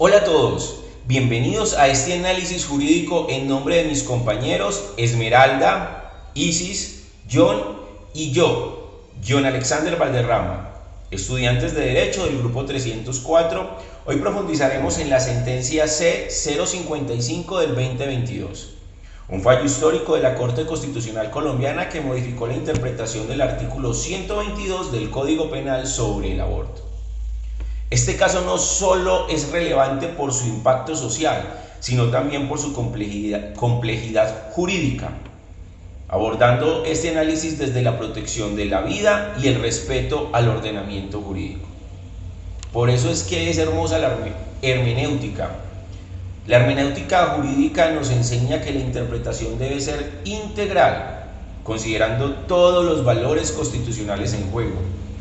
Hola a todos, bienvenidos a este análisis jurídico en nombre de mis compañeros Esmeralda, Isis, John y yo, John Alexander Valderrama, estudiantes de Derecho del Grupo 304. Hoy profundizaremos en la sentencia C-055 del 2022, un fallo histórico de la Corte Constitucional Colombiana que modificó la interpretación del artículo 122 del Código Penal sobre el aborto. Este caso no solo es relevante por su impacto social, sino también por su complejidad jurídica, abordando este análisis desde la protección de la vida y el respeto al ordenamiento jurídico. Por eso es que es hermosa la hermenéutica. La hermenéutica jurídica nos enseña que la interpretación debe ser integral, considerando todos los valores constitucionales en juego.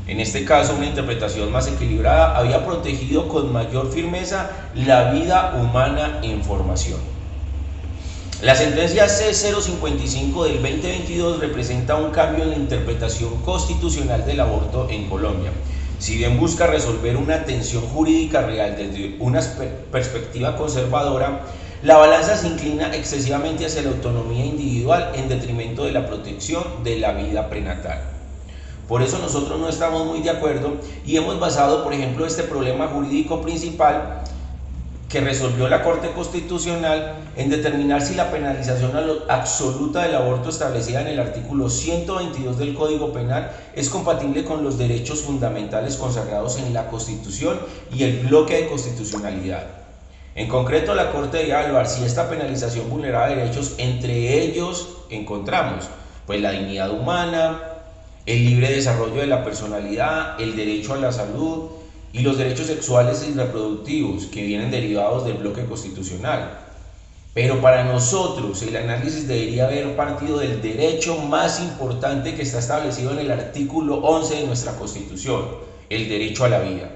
En este caso, una interpretación más equilibrada había protegido con mayor firmeza la vida humana en formación. La sentencia C-055 del 2022 representa un cambio en la interpretación constitucional del aborto en Colombia. Si bien busca resolver una tensión jurídica real desde una perspectiva conservadora, la balanza se inclina excesivamente hacia la autonomía individual en detrimento de la protección de la vida prenatal. Por eso nosotros no estamos muy de acuerdo y hemos basado, por ejemplo, este problema jurídico principal que resolvió la Corte Constitucional en determinar si la penalización absoluta del aborto establecida en el artículo 122 del Código Penal es compatible con los derechos fundamentales consagrados en la Constitución y el bloque de constitucionalidad. En concreto, la Corte debe evaluar si esta penalización vulneraba derechos, entre ellos encontramos pues la dignidad humana, el libre desarrollo de la personalidad, el derecho a la salud y los derechos sexuales y reproductivos que vienen derivados del bloque constitucional. Pero para nosotros el análisis debería haber partido del derecho más importante que está establecido en el artículo 11 de nuestra Constitución, el derecho a la vida,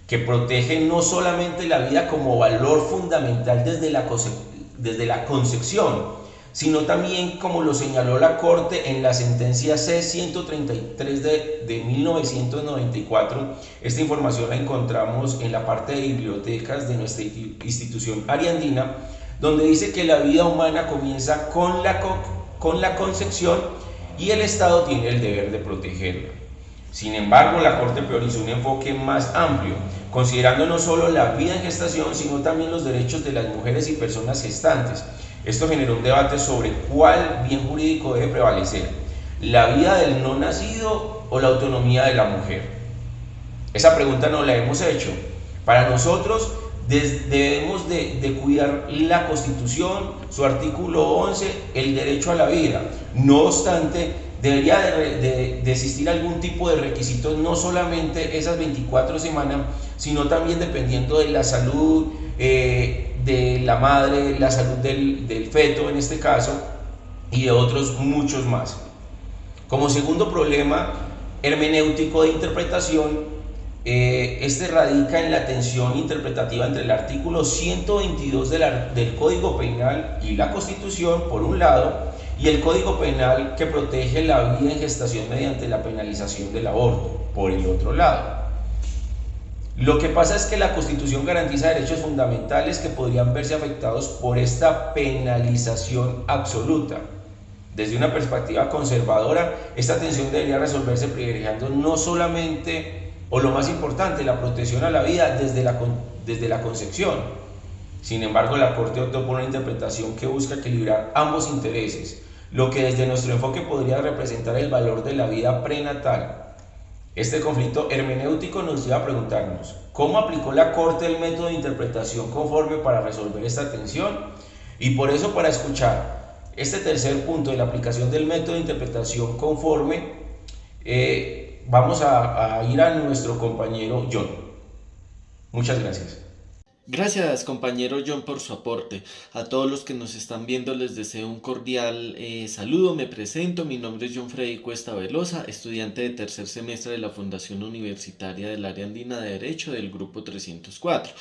que protege no solamente la vida como valor fundamental desde la concepción, sino también, como lo señaló la Corte en la sentencia C-133 de 1994, esta información la encontramos en la parte de bibliotecas de nuestra institución ariandina, donde dice que la vida humana comienza con la concepción y el Estado tiene el deber de protegerla. Sin embargo, la Corte priorizó un enfoque más amplio, considerando no solo la vida en gestación, sino también los derechos de las mujeres y personas gestantes. Esto generó un debate sobre cuál bien jurídico debe prevalecer, la vida del no nacido o la autonomía de la mujer. Esa pregunta no la hemos hecho. Para nosotros debemos de cuidar la Constitución, su artículo 11, el derecho a la vida. No obstante, debería de existir algún tipo de requisitos, no solamente esas 24 semanas, sino también dependiendo de la salud de la madre, la salud del feto en este caso, y de otros muchos más. Como segundo problema hermenéutico de interpretación, este radica en la tensión interpretativa entre el artículo 122 del Código Penal y la Constitución, por un lado, y el Código Penal que protege la vida en gestación mediante la penalización del aborto, por el otro lado. Lo que pasa es que la Constitución garantiza derechos fundamentales que podrían verse afectados por esta penalización absoluta. Desde una perspectiva conservadora, esta tensión debería resolverse privilegiando no solamente, o lo más importante, la protección a la vida desde la concepción. Sin embargo, la Corte optó por una interpretación que busca equilibrar ambos intereses, lo que desde nuestro enfoque podría representar el valor de la vida prenatal. Este conflicto hermenéutico nos lleva a preguntarnos, ¿cómo aplicó la Corte el método de interpretación conforme para resolver esta tensión? Y por eso, para escuchar este tercer punto de la aplicación del método de interpretación conforme, vamos a ir a nuestro compañero John. Muchas gracias. Gracias, compañero John, por su aporte. A todos los que nos están viendo les deseo un cordial saludo. Me presento, mi nombre es John Freddy Cuesta Velosa, estudiante de tercer semestre de la Fundación Universitaria del Área Andina de Derecho del Grupo 304.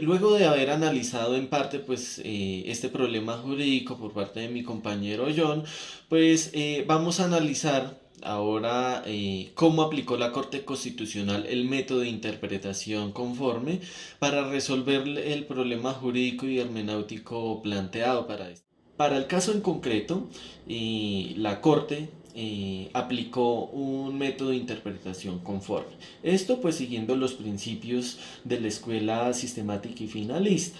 Luego de haber analizado en parte este problema jurídico por parte de mi compañero John, vamos a analizar ahora cómo aplicó la Corte Constitucional el método de interpretación conforme para resolver el problema jurídico y hermenéutico planteado para esto. Para el caso en concreto, la Corte aplicó un método de interpretación conforme. Esto pues siguiendo los principios de la escuela sistemática y finalista.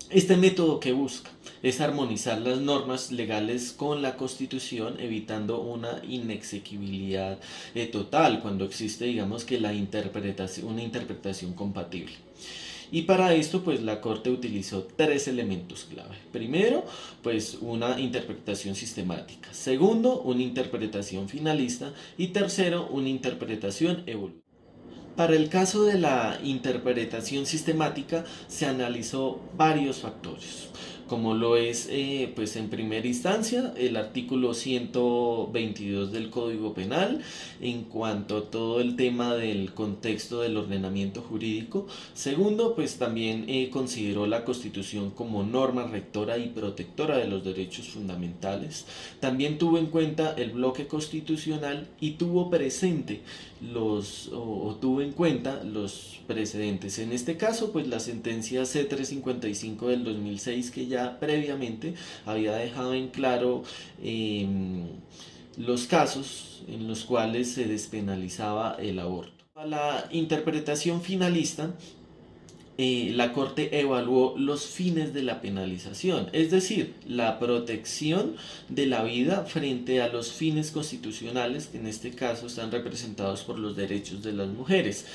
Este método que busca es armonizar las normas legales con la Constitución, evitando una inexequibilidad total cuando existe, digamos que una interpretación compatible. Y para esto, pues la Corte utilizó tres elementos clave. Primero, pues una interpretación sistemática. Segundo, una interpretación finalista. Y tercero, una interpretación evolutiva. Para el caso de la interpretación sistemática se analizó varios factores, como lo es pues en primera instancia el artículo 122 del Código Penal en cuanto a todo el tema del contexto del ordenamiento jurídico. Segundo, pues también consideró la Constitución como norma rectora y protectora de los derechos fundamentales. También tuvo en cuenta el bloque constitucional y tuvo presente tuvo en cuenta los precedentes. En este caso, pues la sentencia C355 del 2006 que ya previamente había dejado en claro los casos en los cuales se despenalizaba el aborto. A la interpretación finalista, la Corte evaluó los fines de la penalización, es decir, la protección de la vida frente a los fines constitucionales, que en este caso están representados por los derechos de las mujeres.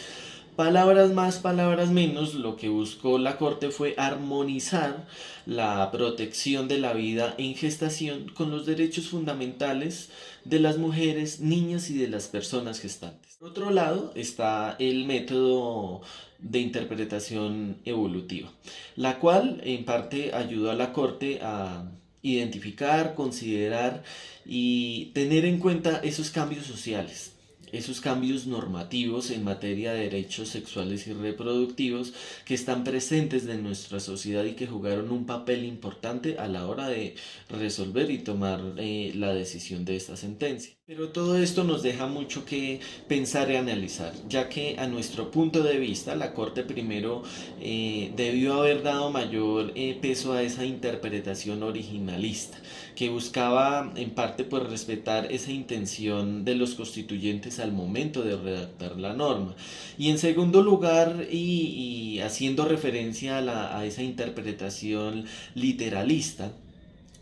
Palabras más, palabras menos, lo que buscó la Corte fue armonizar la protección de la vida en gestación con los derechos fundamentales de las mujeres, niñas y de las personas gestantes. Por otro lado está el método de interpretación evolutiva, la cual en parte ayudó a la Corte a identificar, considerar y tener en cuenta esos cambios sociales, esos cambios normativos en materia de derechos sexuales y reproductivos que están presentes en nuestra sociedad y que jugaron un papel importante a la hora de resolver y tomar la decisión de esta sentencia. Pero todo esto nos deja mucho que pensar y analizar, ya que a nuestro punto de vista la Corte primero debió haber dado mayor peso a esa interpretación originalista, que buscaba en parte pues respetar esa intención de los constituyentes al momento de redactar la norma. Y en segundo lugar, y haciendo referencia a esa interpretación literalista,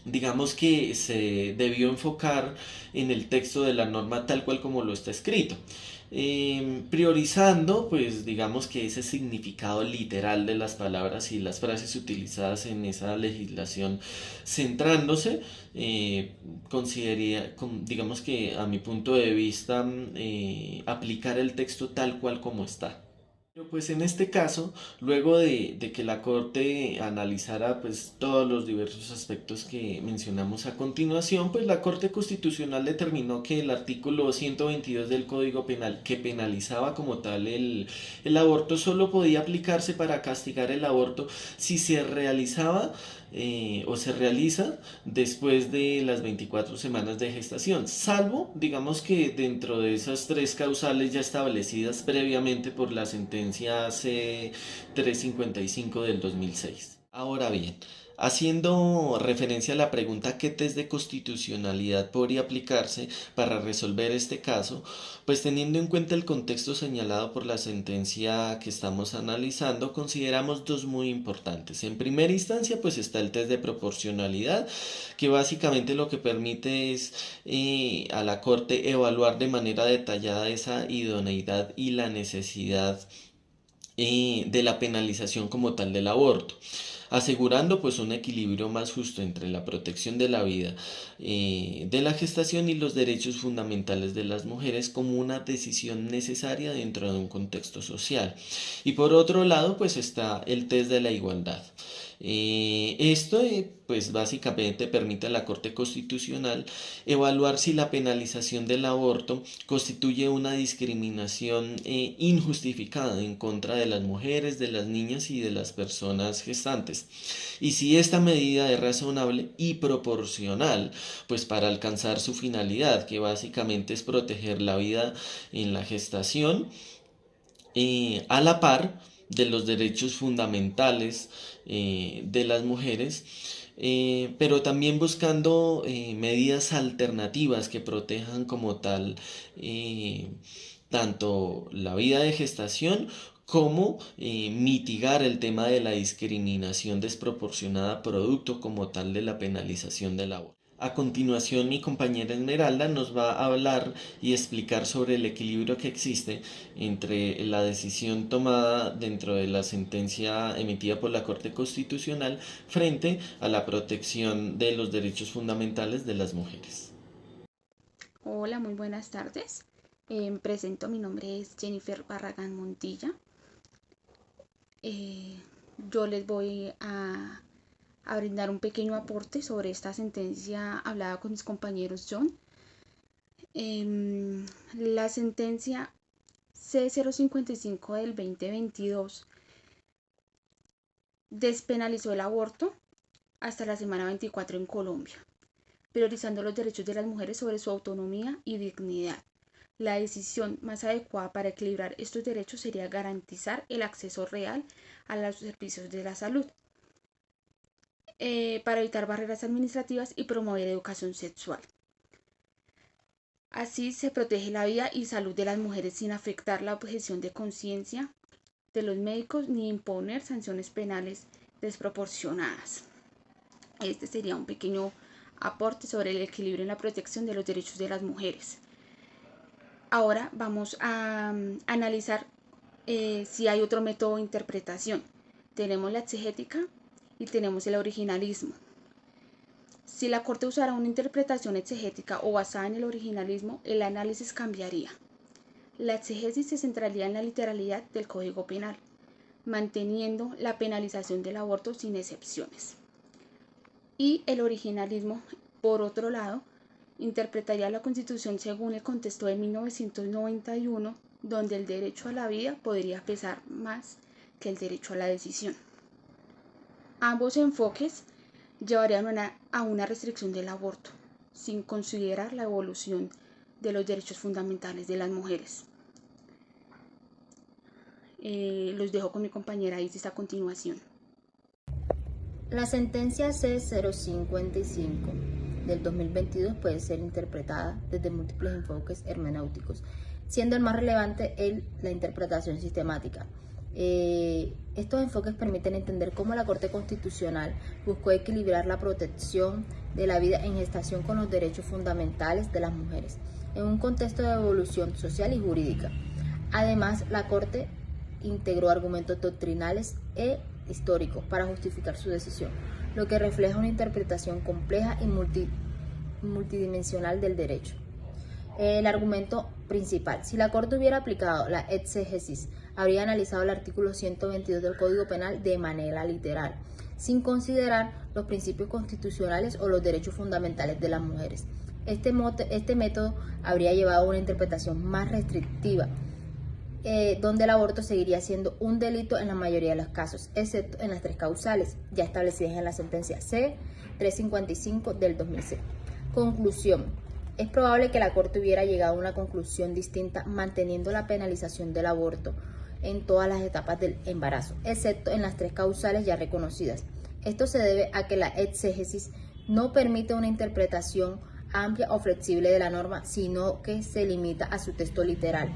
digamos que se debió enfocar en el texto de la norma tal cual como lo está escrito, priorizando pues digamos que ese significado literal de las palabras y las frases utilizadas en esa legislación, centrándose, digamos que a mi punto de vista, aplicar el texto tal cual como está. Pero pues en este caso, luego de que la Corte analizara pues todos los diversos aspectos que mencionamos a continuación, pues la Corte Constitucional determinó que el artículo 122 del Código Penal, que penalizaba como tal el aborto, solo podía aplicarse para castigar el aborto si se realizaba o se realiza después de las 24 semanas de gestación, salvo, digamos que dentro de esas tres causales ya establecidas previamente por la sentencia C355 del 2006. Ahora bien, haciendo referencia a la pregunta qué test de constitucionalidad podría aplicarse para resolver este caso, pues teniendo en cuenta el contexto señalado por la sentencia que estamos analizando, consideramos dos muy importantes. En primera instancia, pues está el test de proporcionalidad, que básicamente lo que permite es a la Corte evaluar de manera detallada esa idoneidad y la necesidad de la penalización como tal del aborto, asegurando pues un equilibrio más justo entre la protección de la vida, de la gestación y los derechos fundamentales de las mujeres como una decisión necesaria dentro de un contexto social. Y por otro lado pues está el test de la igualdad, Pues básicamente permite a la Corte Constitucional evaluar si la penalización del aborto constituye una discriminación injustificada en contra de las mujeres, de las niñas y de las personas gestantes. Y si esta medida es razonable y proporcional, pues para alcanzar su finalidad, que básicamente es proteger la vida en la gestación, a la par de los derechos fundamentales de las mujeres, pero también buscando medidas alternativas que protejan como tal tanto la vida de gestación como mitigar el tema de la discriminación desproporcionada producto como tal de la penalización del aborto. A continuación, mi compañera Esmeralda nos va a hablar y explicar sobre el equilibrio que existe entre la decisión tomada dentro de la sentencia emitida por la Corte Constitucional frente a la protección de los derechos fundamentales de las mujeres. Hola, muy buenas tardes. Presento, mi nombre es Jennifer Barragán Montilla. Yo les voy a brindar un pequeño aporte sobre esta sentencia hablada con mis compañeros John. La sentencia C055 del 2022 despenalizó el aborto hasta la semana 24 en Colombia, priorizando los derechos de las mujeres sobre su autonomía y dignidad. La decisión más adecuada para equilibrar estos derechos sería garantizar el acceso real a los servicios de la salud, para evitar barreras administrativas y promover educación sexual. Así se protege la vida y salud de las mujeres sin afectar la objeción de conciencia de los médicos ni imponer sanciones penales desproporcionadas. Este sería un pequeño aporte sobre el equilibrio en la protección de los derechos de las mujeres. Ahora vamos a analizar si hay otro método de interpretación. Tenemos la exegética y tenemos el originalismo. Si la Corte usara una interpretación exegética o basada en el originalismo, el análisis cambiaría. La exégesis se centraría en la literalidad del Código Penal, manteniendo la penalización del aborto sin excepciones. Y el originalismo, por otro lado, interpretaría la Constitución según el contexto de 1991, donde el derecho a la vida podría pesar más que el derecho a la decisión. Ambos enfoques llevarían a una restricción del aborto, sin considerar la evolución de los derechos fundamentales de las mujeres. Los dejo con mi compañera Isis a continuación. La sentencia C055 del 2022 puede ser interpretada desde múltiples enfoques hermenéuticos, siendo el más relevante la interpretación sistemática. Estos enfoques permiten entender cómo la Corte Constitucional buscó equilibrar la protección de la vida en gestación con los derechos fundamentales de las mujeres, en un contexto de evolución social y jurídica. Además, la Corte integró argumentos doctrinales e históricos para justificar su decisión, lo que refleja una interpretación compleja y multidimensional del derecho. El argumento principal: si la Corte hubiera aplicado la exégesis, habría analizado el artículo 122 del Código Penal de manera literal, sin considerar los principios constitucionales o los derechos fundamentales de las mujeres. Este método habría llevado a una interpretación más restrictiva, donde el aborto seguiría siendo un delito en la mayoría de los casos, excepto en las tres causales ya establecidas en la sentencia C355 del 2006. Conclusión: es probable que la Corte hubiera llegado a una conclusión distinta manteniendo la penalización del aborto en todas las etapas del embarazo, excepto en las tres causales ya reconocidas. Esto se debe a que la exégesis no permite una interpretación amplia o flexible de la norma, sino que se limita a su texto literal.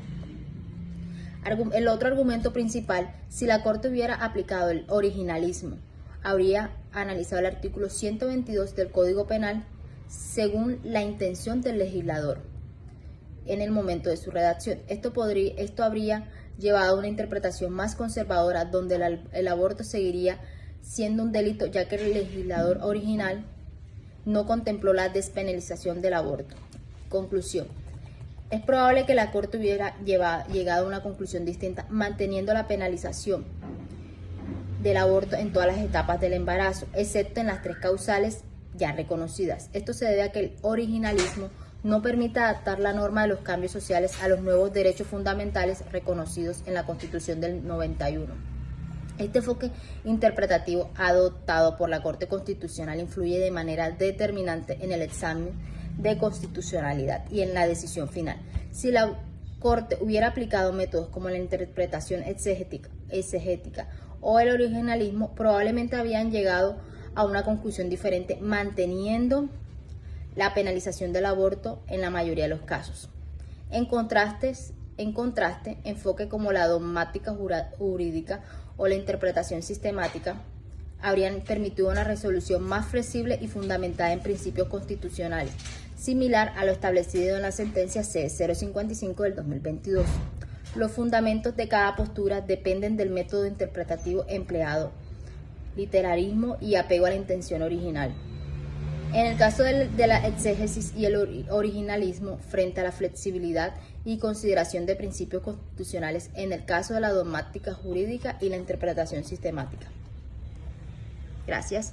El otro argumento principal: si la Corte hubiera aplicado el originalismo, habría analizado el artículo 122 del Código Penal según la intención del legislador en el momento de su redacción. Esto habría llevado a una interpretación más conservadora, donde el aborto seguiría siendo un delito, ya que el legislador original no contempló la despenalización del aborto. Conclusión: es probable que la Corte hubiera llegado a una conclusión distinta, manteniendo la penalización del aborto en todas las etapas del embarazo, excepto en las 3 causales ya reconocidas. Esto se debe a que el originalismo no permite adaptar la norma de los cambios sociales a los nuevos derechos fundamentales reconocidos en la Constitución del 91. Este enfoque interpretativo adoptado por la Corte Constitucional influye de manera determinante en el examen de constitucionalidad y en la decisión final. Si la Corte hubiera aplicado métodos como la interpretación exegética o el originalismo, probablemente habían llegado a una conclusión diferente, manteniendo la penalización del aborto en la mayoría de los casos. En contraste, enfoque como la dogmática jurídica o la interpretación sistemática habrían permitido una resolución más flexible y fundamentada en principios constitucionales, similar a lo establecido en la sentencia C-055 del 2022. Los fundamentos de cada postura dependen del método interpretativo empleado, literarismo y apego a la intención original. En el caso de la exégesis y el originalismo frente a la flexibilidad y consideración de principios constitucionales, en el caso de la dogmática jurídica y la interpretación sistemática. Gracias.